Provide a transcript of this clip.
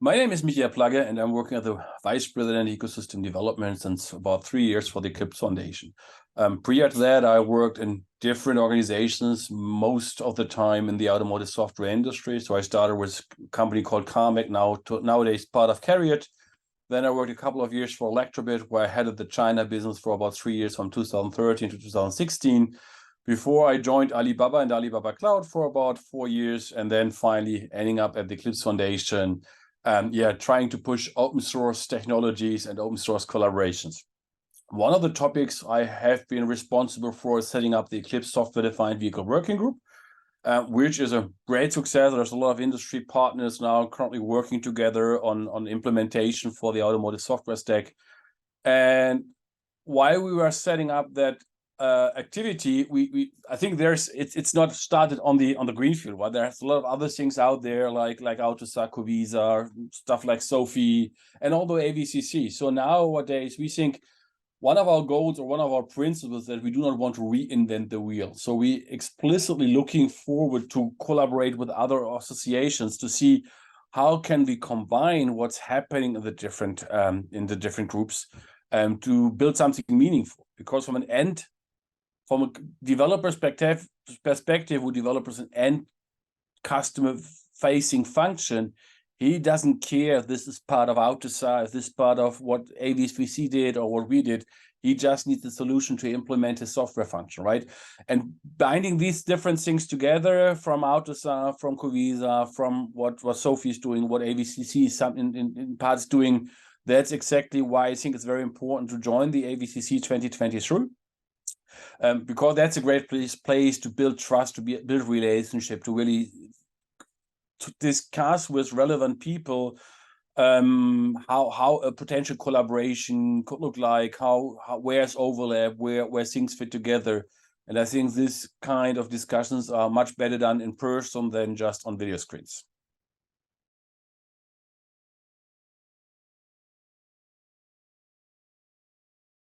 My name is Plagge, and I'm working as the Vice President Ecosystem Development since about 3 years for the Eclipse Foundation. Prior to that, I worked in different organizations, most of the time in the automotive software industry. So I started with a company called Carmack, nowadays part of Carriot. Then I worked a couple of years for Elektrobit, where I headed the China business for about 3 years, from 2013 to 2016. Before I joined Alibaba and Alibaba Cloud for about 4 years, and then finally ending up at the Eclipse Foundation, trying to push open source technologies and open source collaborations. One of the topics I have been responsible for is setting up the Eclipse Software-Defined Vehicle Working Group, which is a great success. There's a lot of industry partners now currently working together on implementation for the automotive software stack. And while we were setting up that activity, I think it's not started on the greenfield. Right? There's a lot of other things out there like AUTOSAR, Covisa, stuff like Sophie, and although AVCC. So nowadays we think one of our goals or one of our principles that we do not want to reinvent the wheel. So we explicitly looking forward to collaborate with other associations to see how can we combine what's happening in the different groups to build something meaningful. Because from a developer perspective, who developers an end customer facing function, he doesn't care if this is part of AUTOSAR, if this is part of what AVCC did or what we did. He just needs the solution to implement his software function, right? And binding these different things together, from AUTOSAR, from Covisa, from what Sophie is doing, what AVCC is in parts doing, that's exactly why I think it's very important to join the AVCC2023. Because that's a great place to build trust, to build relationship, to really discuss with relevant people how a potential collaboration could look like, where's overlap, where things fit together. And I think this kind of discussions are much better done in person than just on video screens.